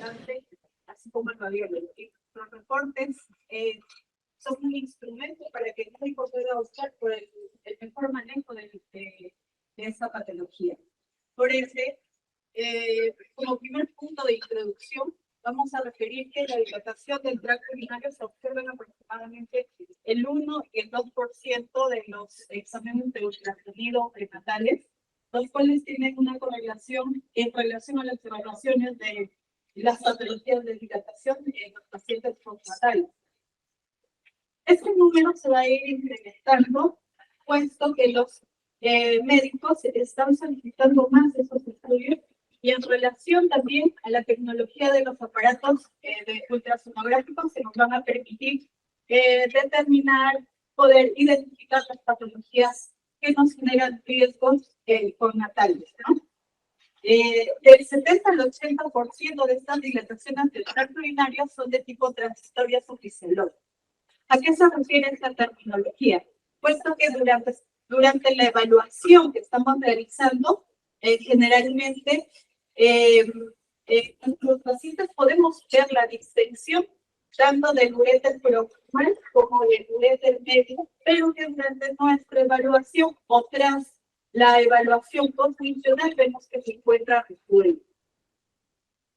importante, así como el radiólogo. Los reportes son un instrumento para que el médico pueda optar por el mejor manejo de esa patología. Por ende, como primer punto de introducción, vamos a referir que la dilatación del tracto urinario se observa en aproximadamente el 1 y el 2% de los exámenes de ultrasonido prenatales, los cuales tienen una correlación en relación a las evaluaciones de las patologías de dilatación en los pacientes postnatales. Este número se va a ir incrementando, puesto que los médicos están solicitando más de esos estudios y en relación también a la tecnología de los aparatos de ultrasonográficos se nos van a permitir determinar, poder identificar las patologías que nos generan riesgos postnatales, ¿no? Del 70 al 80% de estas dilataciones del tracto urinario son de tipo transitorias o fisiológicas. ¿A qué se refiere esta terminología? Puesto que durante la evaluación que estamos realizando, generalmente los pacientes podemos ver la distinción tanto del uréter proximal como del uréter medio, pero que durante nuestra evaluación o tras la evaluación postfuncional vemos que se encuentra resuelto.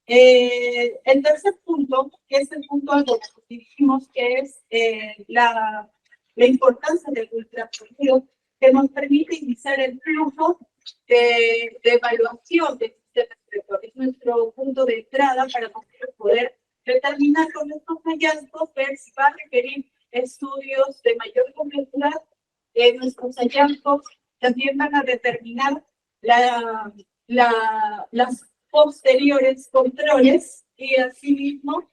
El tercer punto, que es el punto al que nos dirigimos, que es la importancia del ultrasonido, que nos permite iniciar el flujo de evaluación del sistema excretor. Es nuestro punto de entrada para poder determinar con estos hallazgos, ver si va a requerir estudios de mayor complejidad. Nuestros hallazgos también van a determinar las posteriores controles y asimismo,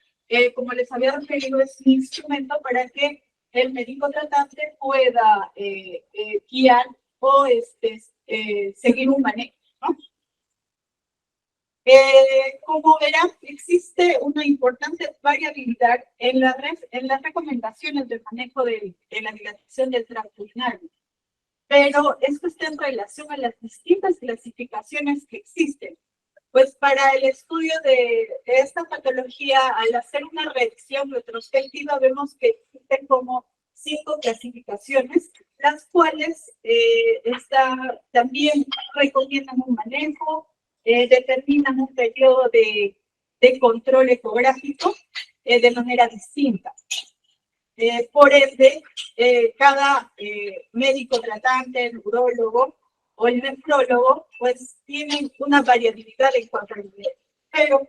como les había referido, es un instrumento para que el médico tratante pueda guiar o seguir un manejo, ¿no? Como verán, existe una importante variabilidad en las recomendaciones del manejo de la dilatación del tracto urinario, pero esto está en relación a las distintas clasificaciones que existen. Pues para el estudio de esta patología, al hacer una revisión retrospectiva, vemos que existen como 5 clasificaciones, las cuales también recomiendan un manejo, determinan un periodo de control ecográfico de manera distinta. Por ende, cada médico tratante, el urólogo o el nefrólogo, pues tienen una variabilidad en cuanto al nivel. Pero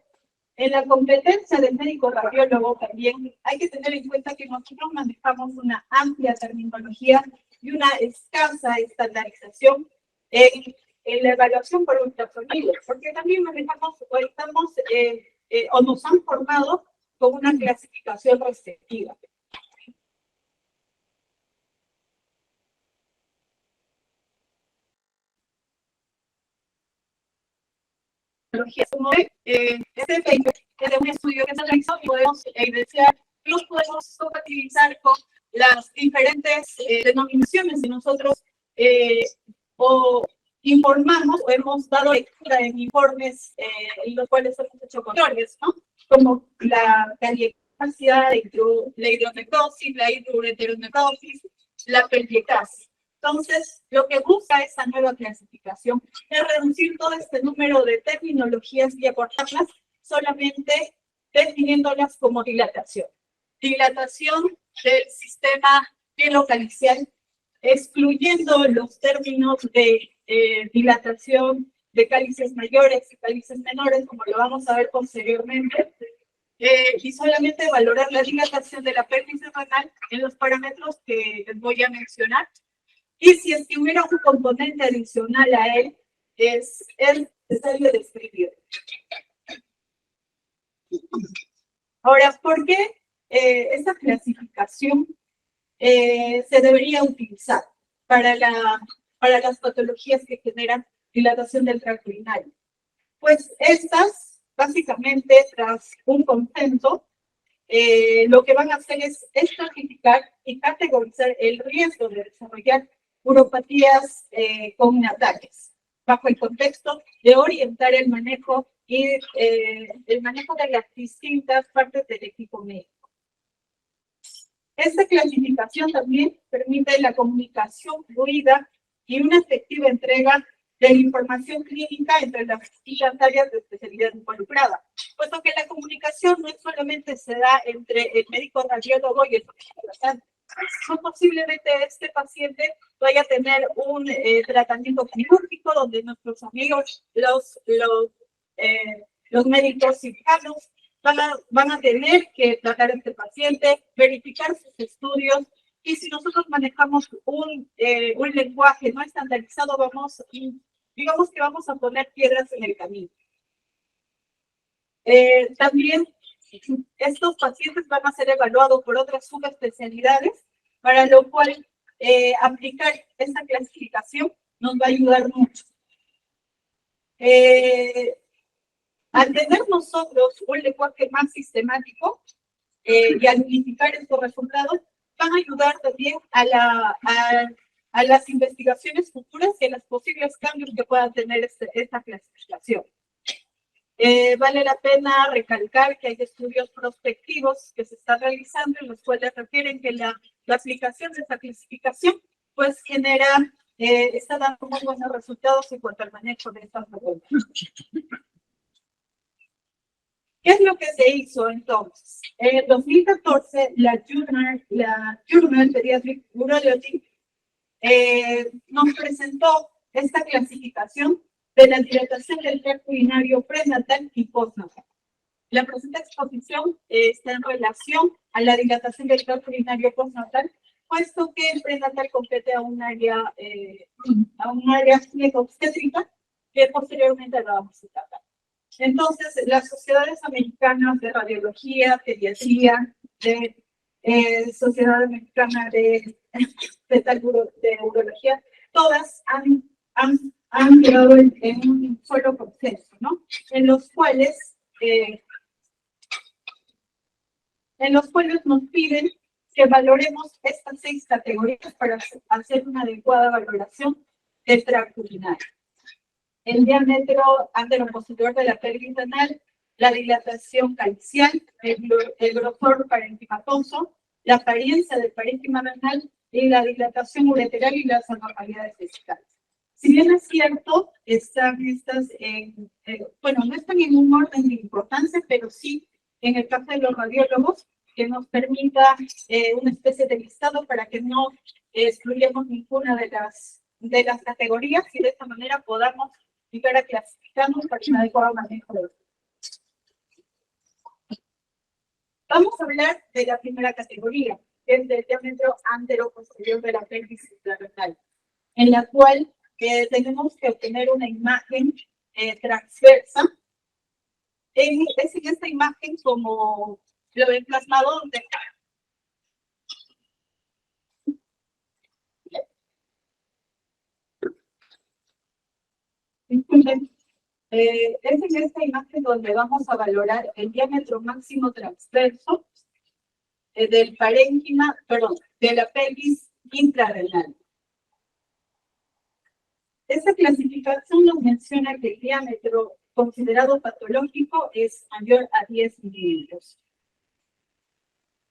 en la competencia del médico radiólogo también hay que tener en cuenta que nosotros manejamos una amplia terminología y una escasa estandarización en la evaluación por ultrasonido, porque también manejamos o estamos o nos han formado con una clasificación restrictiva. Este efecto es de un estudio que se realizó y podemos evidenciar que los podemos compatibilizar con las diferentes denominaciones que nosotros o informamos o hemos dado lectura en informes en los cuales hemos hecho controles, ¿no? Como la caliecacia, la hidronecrosis, la hidroureteronecrosis, la pelviectasis. Entonces, lo que busca esta nueva clasificación es reducir todo este número de terminologías y acortarlas solamente definiéndolas como dilatación. Dilatación del sistema pielocalicial, excluyendo los términos de dilatación de cálices mayores y cálices menores, como lo vamos a ver posteriormente, y solamente valorar la dilatación de la pelvis renal en los parámetros que les voy a mencionar. Y si es que hubiera un componente adicional a él, es necesario describir. Ahora, ¿por qué esta clasificación se debería utilizar para las patologías que generan dilatación del tracto urinario? Pues estas, básicamente, tras un consenso, lo que van a hacer es estratificar y categorizar el riesgo de desarrollar uropatías cognatales, bajo el contexto de orientar el manejo y el manejo de las distintas partes del equipo médico. Esta clasificación también permite la comunicación fluida y una efectiva entrega de la información clínica entre las distintas áreas de especialidad involucrada, puesto que la comunicación no solamente se da entre el médico radiólogo y el paciente. Posiblemente este paciente vaya a tener un tratamiento quirúrgico donde nuestros amigos, los médicos cirujanos, van a tener que tratar a este paciente, verificar sus estudios, y si nosotros manejamos un lenguaje no estandarizado, digamos que vamos a poner piedras en el camino. También estos pacientes van a ser evaluados por otras subespecialidades, para lo cual aplicar esta clasificación nos va a ayudar mucho. Al tener nosotros un lenguaje más sistemático y al unificar estos resultados, van a ayudar también a las investigaciones futuras y a los posibles cambios que pueda tener esta clasificación. Vale la pena recalcar que hay estudios prospectivos que se están realizando, en los cuales refieren que la aplicación de esta clasificación pues está dando muy buenos resultados en cuanto al manejo de estas preguntas. ¿Qué es lo que se hizo entonces? En el 2014, la Journal Pediatric Urology nos presentó esta clasificación de la dilatación del tracto urinario prenatal y postnatal. La presente exposición está en relación a la dilatación del tracto urinario postnatal, puesto que el prenatal compete a un área gineco-obstétrica que posteriormente la vamos a tratar. Entonces, las sociedades americanas de radiología, pediatría, Sociedad Americana de urología, todas han quedado en un solo consenso, ¿no? En los cuales nos piden que valoremos estas 6 categorías para hacer una adecuada valoración del tracto urinario. El diámetro anteroposterior de la pelvis renal, la dilatación calcial, el grosor parenquimatoso, la apariencia del parénquima renal y la dilatación ureteral y las anormalidades vesicales. Si bien es cierto, están estas, no están en un orden de importancia, pero sí en el caso de los radiólogos, que nos permita una especie de listado para que no excluyamos ninguna de las categorías y de esta manera podamos llegar a clasificarnos para un adecuado manejo de los. Vamos a hablar de la primera categoría, que es del diámetro anteroposterior de la pelvis intrarrenal, en la cual tenemos que obtener una imagen transversa. Es en esta imagen como lo ven plasmado donde es en esta imagen donde vamos a valorar el diámetro máximo transverso del parénquima, perdón, de la pelvis intrarrenal. Esta clasificación nos menciona que el diámetro considerado patológico es mayor a 10 milímetros.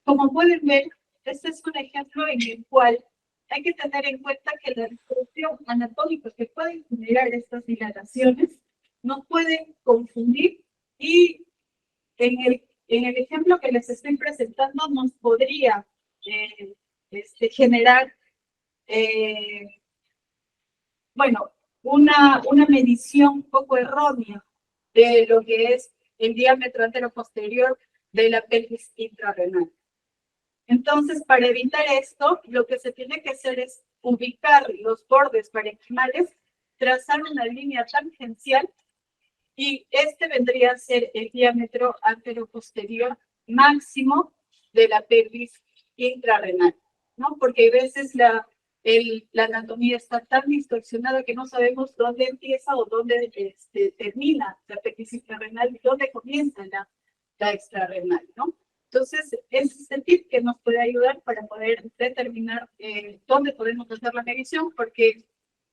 Como pueden ver, este es un ejemplo en el cual hay que tener en cuenta que la distribución anatómica que pueden generar estas dilataciones nos pueden confundir, y en el ejemplo que les estoy presentando nos podría generar una medición poco errónea de lo que es el diámetro anteroposterior de la pelvis intrarrenal. Entonces, para evitar esto, lo que se tiene que hacer es ubicar los bordes parenquimales, trazar una línea tangencial, y este vendría a ser el diámetro anteroposterior máximo de la pelvis intrarrenal, ¿no? Porque a veces la anatomía está tan distorsionada que no sabemos dónde empieza o dónde termina la pelvis intrarrenal y dónde comienza la extrarrenal, ¿no? Entonces, ese es el tip que nos puede ayudar para poder determinar dónde podemos hacer la medición, porque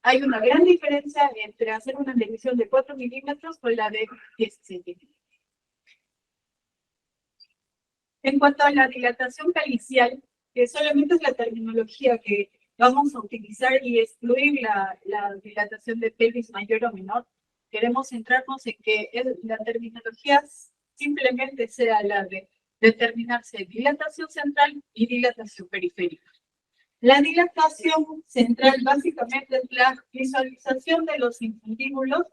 hay una gran diferencia entre hacer una medición de 4 milímetros con la de 10 centímetros. En cuanto a la dilatación calicial, que solamente es la terminología que vamos a utilizar y excluir la dilatación de pelvis mayor o menor, queremos centrarnos en que la terminología simplemente sea la de determinarse dilatación central y dilatación periférica. La dilatación central básicamente es la visualización de los infundíbulos,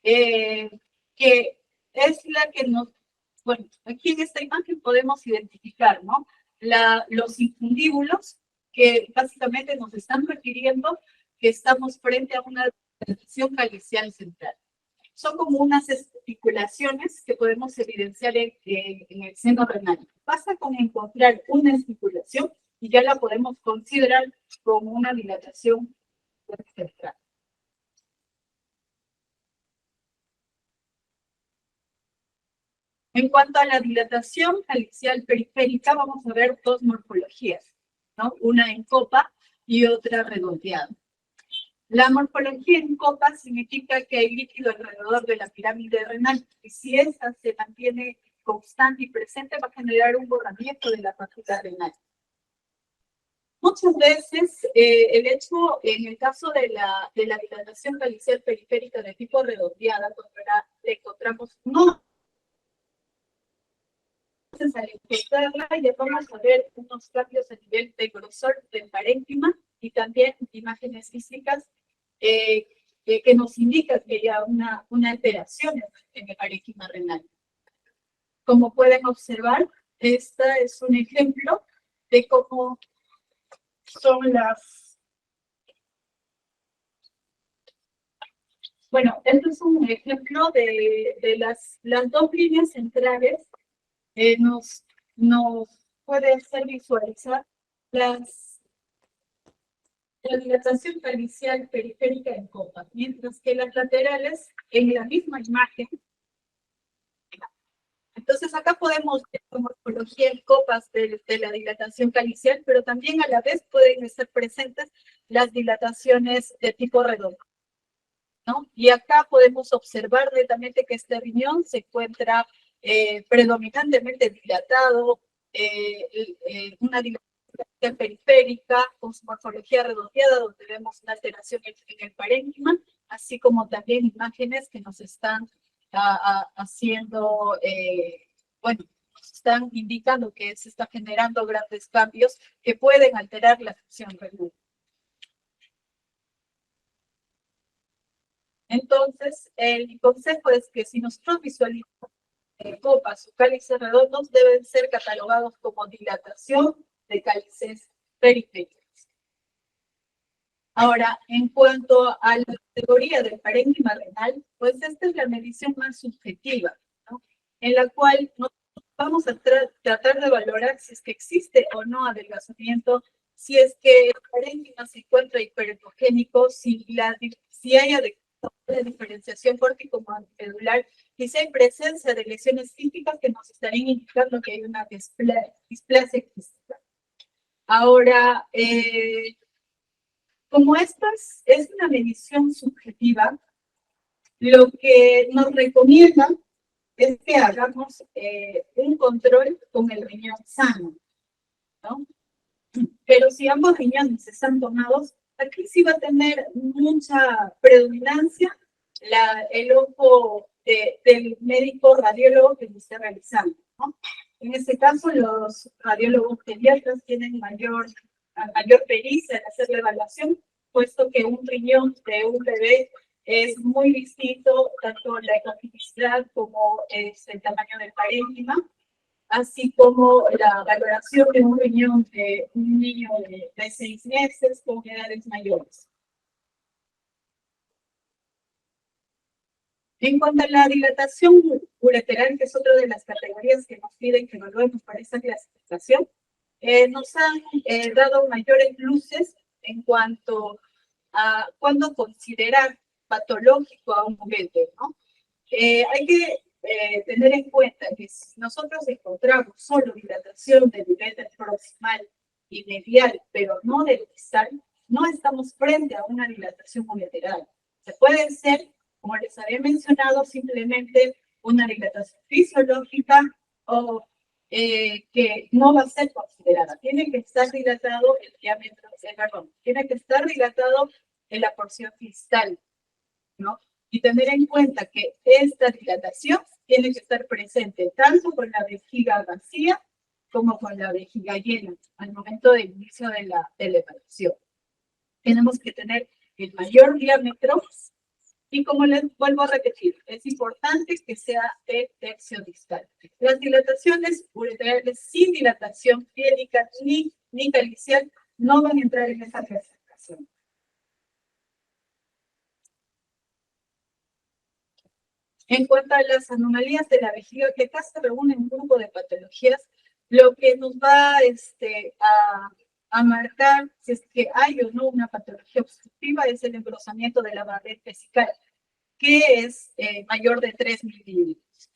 que es la que nos, bueno, aquí en esta imagen podemos identificar, ¿no? Los infundíbulos que básicamente nos están refiriendo que estamos frente a una dilatación calicial central. Son como unas estipulaciones que podemos evidenciar en el seno renal. Basta con encontrar una estipulación y ya la podemos considerar como una dilatación central. En cuanto a la dilatación calicial periférica, vamos a ver dos morfologías, ¿no? Una en copa y otra redondeada. La morfología en copa significa que hay líquido alrededor de la pirámide renal, y si esta se mantiene constante y presente, va a generar un borramiento de la partícula renal. Muchas veces el hecho, en el caso de la dilatación calicial periférica de tipo redondeada, le encontramos no. Entonces, al encontrarla, ya vamos a ver unos cambios a nivel de grosor del parénquima y también imágenes físicas que nos indican que hay una alteración en el parénquima renal. Como pueden observar, esta es un ejemplo de cómo son las... Bueno, este es un ejemplo de las dos líneas centrales. Nos puede hacer visualizar la dilatación calicial periférica en copa, mientras que las laterales en la misma imagen. Entonces acá podemos ver la morfología en copas de la dilatación calicial, pero también a la vez pueden estar presentes las dilataciones de tipo redondo, ¿no? Y acá podemos observar netamente que este riñón se encuentra predominantemente dilatado, una dilatación periférica con su morfología redondeada, donde vemos una alteración en el parénquima, así como también imágenes que nos están haciendo, bueno, nos están indicando que se está generando grandes cambios que pueden alterar la función renal. Entonces, el consejo es que si nosotros visualizamos copas o cálices redondos, deben ser catalogados como dilatación de cálices periféricos. Ahora, en cuanto a la categoría del parénquima renal, pues esta es la medición más subjetiva, ¿no? En la cual vamos a tratar de valorar si es que existe o no adelgazamiento, si es que el parénquima se encuentra hiperendogénico, si hay adecuada diferenciación córtico-mandibular, y si hay presencia de lesiones císticas que nos estarían indicando que hay una displasia quística. Ahora, como esta es una medición subjetiva, lo que nos recomienda es que hagamos un control con el riñón sano, ¿no? Pero si ambos riñones están tomados, aquí sí va a tener mucha predominancia el ojo del médico radiólogo que lo esté realizando, ¿no? En este caso, los radiólogos pediatras tienen mayor pericia en hacer la evaluación, puesto que un riñón de un bebé es muy distinto, tanto la ecogenicidad como el tamaño del parénquima, así como la valoración de un riñón de un niño de 6 meses con edades mayores. En cuanto a la dilatación ureteral, que es otra de las categorías que nos piden que evaluemos para esta clasificación, nos han dado mayores luces en cuanto a cuándo considerar patológico a un juguete, ¿no? Hay que tener en cuenta que si nosotros encontramos solo dilatación del ureter proximal y medial, pero no del distal, no estamos frente a una dilatación unilateral. Se puede ser, como les había mencionado, simplemente una dilatación fisiológica o que no va a ser considerada. Tiene que estar dilatado el diámetro, perdón, tiene que estar dilatado en la porción distal, ¿no? Y tener en cuenta que esta dilatación tiene que estar presente tanto con la vejiga vacía como con la vejiga llena al momento del inicio de la evaluación. Tenemos que tener el mayor diámetro y, como les vuelvo a repetir, es importante que sea de tercio distal. Las dilataciones ureterales sin dilatación piérica ni calicial no van a entrar en esta clasificación. En cuanto a las anomalías de la vejiga, que acá se reúne un grupo de patologías, lo que nos va a marcar si es que hay o no una patología obstructiva es el engrosamiento de la pared vesical, que es mayor de 3 milímetros.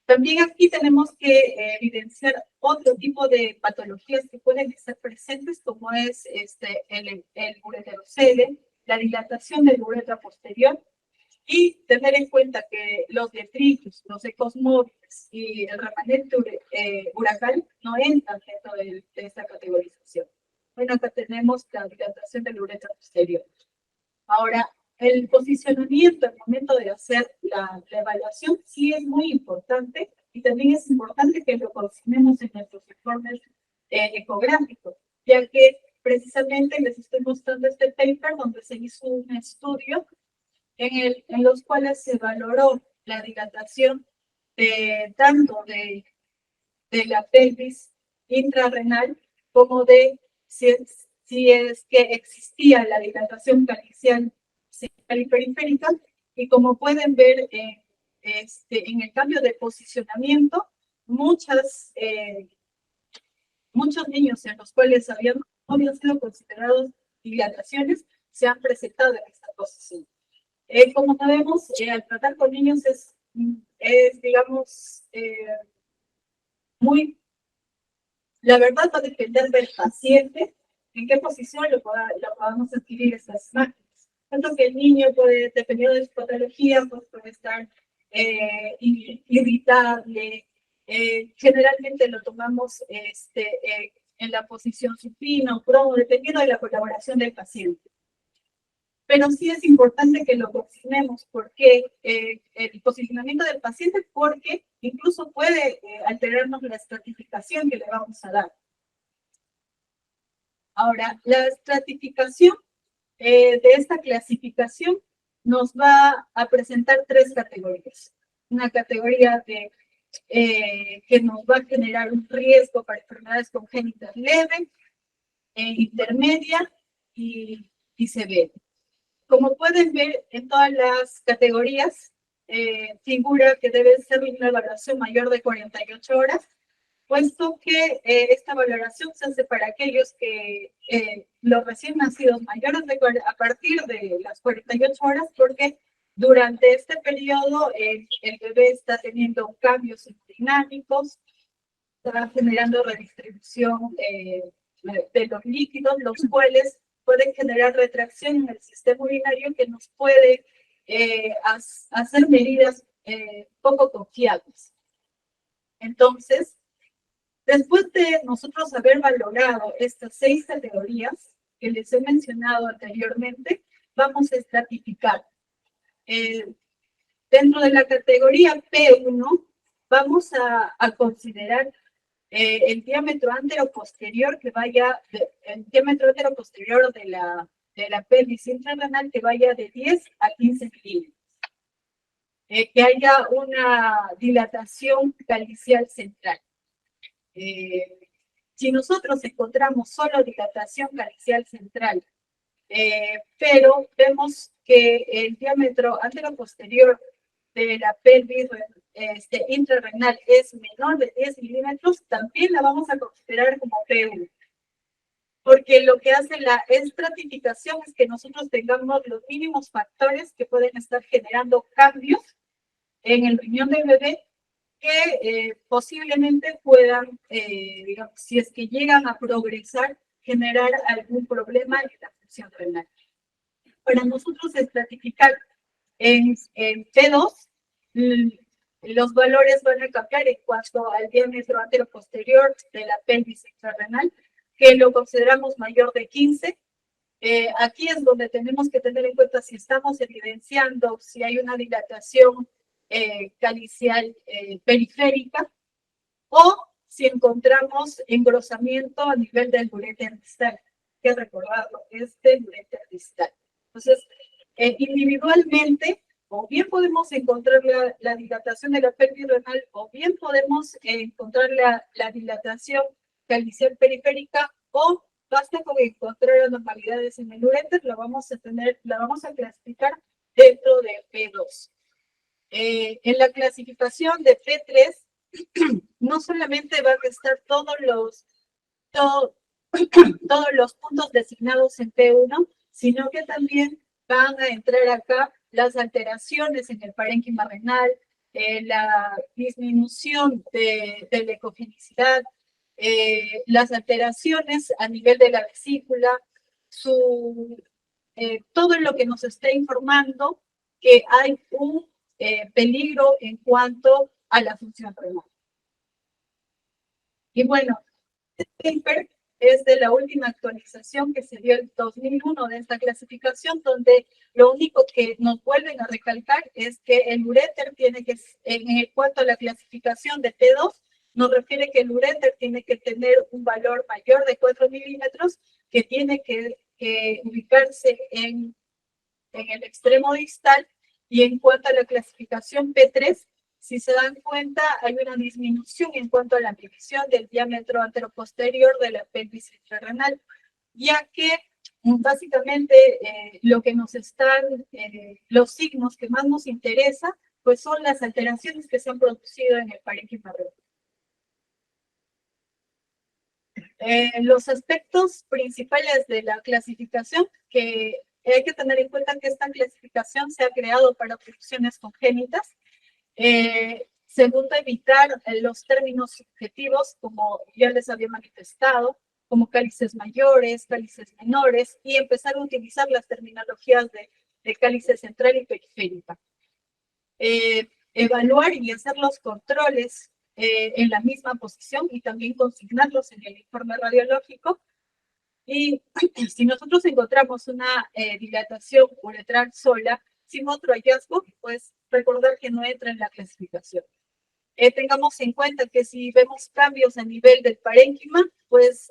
También aquí tenemos que evidenciar otro tipo de patologías que pueden estar presentes, como es el ureterocele, la dilatación del uretra posterior, y tener en cuenta que los detritus, los ecos móviles y el remanente urecal no entran dentro de esta categorización. Bueno, acá tenemos la dilatación del uretra posterior. Ahora, el posicionamiento al momento de hacer la evaluación sí es muy importante, y también es importante que lo consignemos en nuestros informes ecográficos, ya que precisamente les estoy mostrando este paper donde se hizo un estudio en los cuales se valoró la dilatación tanto de la pelvis intrarrenal como de si es que existía la dilatación calicial y periférica. Y como pueden ver en el cambio de posicionamiento, muchos niños en los cuales no habían sido considerados dilataciones se han presentado en esta posición. Como sabemos, al tratar con niños es digamos, la verdad va a depender del paciente en qué posición lo podamos adquirir estas máquinas. Tanto que el niño puede, dependiendo de su patología, pues puede estar irritable. Generalmente lo tomamos en la posición supina o prono, dependiendo de la colaboración del paciente. Pero sí es importante que lo consignemos, porque el posicionamiento del paciente, porque incluso puede alterarnos la estratificación que le vamos a dar. Ahora, la estratificación de esta clasificación nos va a presentar 3 categorías. Una categoría que nos va a generar un riesgo para enfermedades congénitas leve, intermedia y severa. Como pueden ver, en todas las categorías figura que debe ser una valoración mayor de 48 horas, puesto que esta valoración se hace para aquellos que los recién nacidos mayores a partir de las 48 horas, porque durante este periodo el bebé está teniendo cambios dinámicos, está generando redistribución de los líquidos, los cuales pueden generar retracción en el sistema urinario que nos puede hacer medidas poco confiables. Entonces, después de nosotros haber valorado estas 6 categorías que les he mencionado anteriormente, vamos a estratificar. Dentro de la categoría P1, vamos a considerar el diámetro anteroposterior que vaya, el diámetro anteroposterior de la pelvis intrarrenal que vaya de 10 a 15 milímetros. Que haya una dilatación calicial central. Si nosotros encontramos solo dilatación calicial central, pero vemos que el diámetro anteroposterior de la pelvis intrarrenal es menor de 10 milímetros, también la vamos a considerar como P1. Porque lo que hace la estratificación es que nosotros tengamos los mínimos factores que pueden estar generando cambios en el riñón del bebé que posiblemente puedan, digamos, si es que llegan a progresar, generar algún problema en la función renal. Para nosotros estratificar en T2, los valores van a cambiar en cuanto al diámetro anteroposterior de la pelvis intrarrenal, que lo consideramos mayor de 15. Aquí es donde tenemos que tener en cuenta si estamos evidenciando si hay una dilatación calicial periférica o si encontramos engrosamiento a nivel del uréter distal, que recordarlo, es del uréter distal. Entonces, individualmente, o bien podemos encontrar la dilatación de la pelvis renal, o bien podemos encontrar la dilatación calicial periférica, o basta con encontrar anormalidades en el uréter, la vamos a clasificar dentro de P2. En la clasificación de P3, no solamente van a estar todos los puntos designados en P1, sino que también van a entrar acá las alteraciones en el parénquima renal, la disminución de la ecogenicidad, las alteraciones a nivel de la vesícula, todo lo que nos está informando que hay un peligro en cuanto a la función renal. Y bueno, este paper es de la última actualización que se dio en 2001 de esta clasificación, donde lo único que nos vuelven a recalcar es que el uréter tiene que, en cuanto a la clasificación de T2, nos refiere que el uréter tiene que tener un valor mayor de 4 milímetros, que tiene que ubicarse en el extremo distal, y en cuanto a la clasificación P3, si se dan cuenta, hay una disminución en cuanto a la medición del diámetro anteroposterior de la pelvis intrarrenal, ya que básicamente lo que nos están, los signos que más nos interesa, pues son las alteraciones que se han producido en el parénquima renal. Los aspectos principales de la clasificación, que hay que tener en cuenta que esta clasificación se ha creado para afecciones congénitas, se busca evitar los términos subjetivos, como ya les había manifestado, como cálices mayores, cálices menores, y empezar a utilizar las terminologías de cálice central y periférica. Evaluar y hacer los controles en la misma posición y también consignarlos en el informe radiológico. Y si nosotros encontramos una dilatación uretral sola sin otro hallazgo, pues recordar que no entra en la clasificación. Tengamos en cuenta que si vemos cambios a nivel del parénquima, pues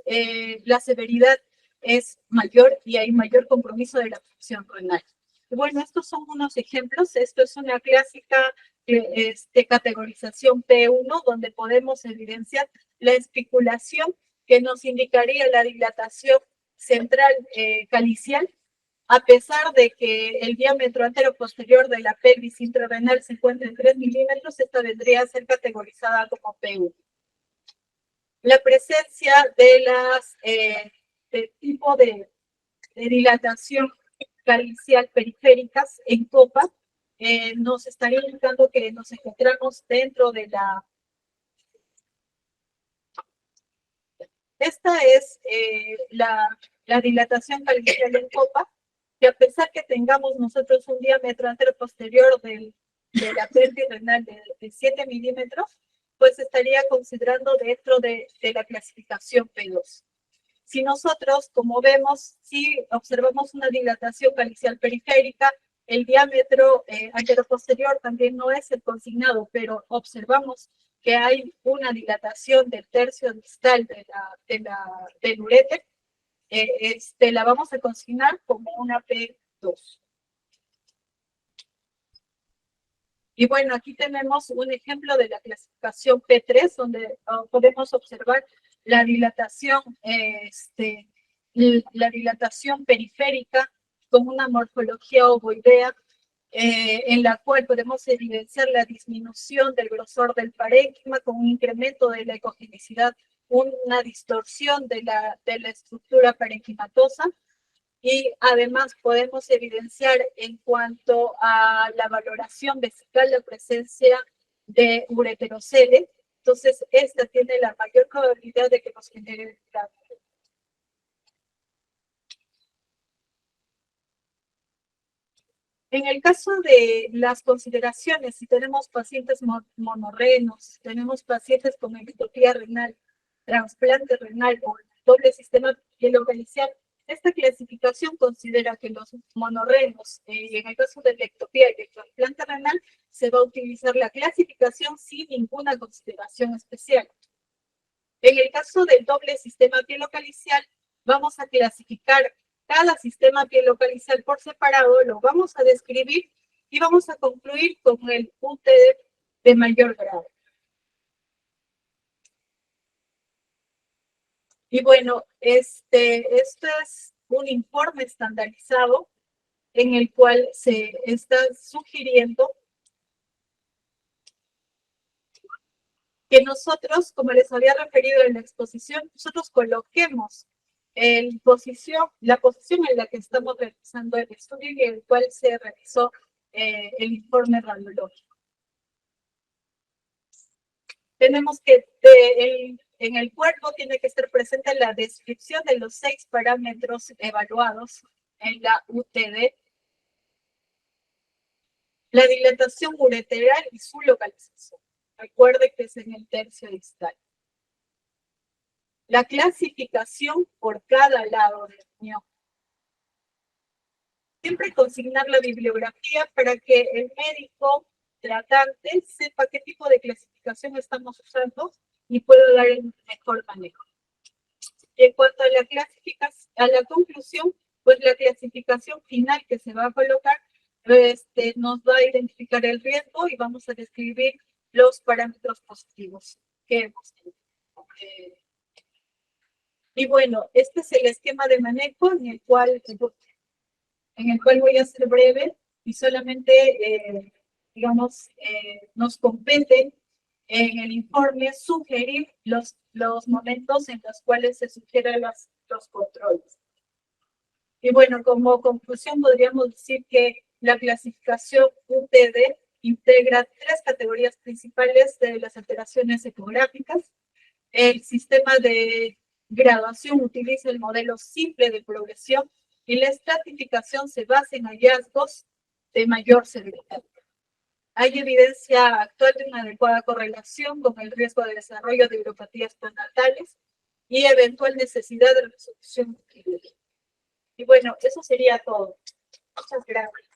la severidad es mayor y hay mayor compromiso de la función renal. Bueno, estos son unos ejemplos. Esto es una clásica de categorización P1, donde podemos evidenciar la espiculación que nos indicaría la dilatación central calicial, a pesar de que el diámetro anteroposterior de la pelvis intrarrenal se encuentra en 3 milímetros, esta vendría a ser categorizada como P1. La presencia de las tipo de dilatación calicial periféricas en copa nos estaría indicando que nos encontramos dentro de la... Esta es la dilatación calicial en copa, que a pesar que tengamos nosotros un diámetro anteroposterior de la pelvis renal de 7 milímetros, pues estaría considerando dentro de la clasificación P2. Si nosotros, como vemos, si observamos una dilatación calicial periférica, el diámetro anteroposterior también no es el consignado, pero observamos que hay una dilatación del tercio distal del uréter, la vamos a consignar como una P2. Y bueno, aquí tenemos un ejemplo de la clasificación P3, donde podemos observar la dilatación, la dilatación periférica con una morfología ovoidea, en la cual podemos evidenciar la disminución del grosor del parénquima con un incremento de la ecogenicidad, una distorsión de la estructura parenquimatosa, y además podemos evidenciar en cuanto a la valoración vesical la presencia de ureterocele. Entonces, esta tiene la mayor probabilidad de que nos genere En el caso de las consideraciones, si tenemos pacientes monorrenos, tenemos pacientes con ectopía renal, trasplante renal o doble sistema pielocalicial, esta clasificación considera que los monorrenos, en el caso de la ectopía y el trasplante renal, se va a utilizar la clasificación sin ninguna consideración especial. En el caso del doble sistema pielocalicial, vamos a clasificar cada sistema pielocalicial por separado, lo vamos a describir y vamos a concluir con el UTD de mayor grado. Y bueno, este es un informe estandarizado en el cual se está sugiriendo que nosotros, como les había referido en la exposición, nosotros coloquemos la posición en la que estamos realizando el estudio y en el cual se realizó el informe radiológico. Tenemos que, en el cuerpo tiene que estar presente la descripción de los 6 parámetros evaluados en la UTD, la dilatación ureteral y su localización. Recuerde que es en el tercio distal. La clasificación por cada lado del riñón. Siempre consignar la bibliografía para que el médico tratante sepa qué tipo de clasificación estamos usando y pueda dar el mejor manejo. Y en cuanto a la clasificación, a la conclusión, pues la clasificación final que se va a colocar nos va a identificar el riesgo y vamos a describir los parámetros positivos que hemos tenido. Y bueno, este es el esquema de manejo en el cual voy a ser breve y solamente, nos compete en el informe sugerir los momentos en los cuales se sugieren los controles. Y bueno, como conclusión podríamos decir que la clasificación UTD integra 3 categorías principales de las alteraciones ecográficas. El sistema de graduación utiliza el modelo simple de progresión y la estratificación se basa en hallazgos de mayor severidad. Hay evidencia actual de una adecuada correlación con el riesgo de desarrollo de neuropatías postnatales y eventual necesidad de resolución quirúrgica. Y bueno, eso sería todo. Muchas gracias.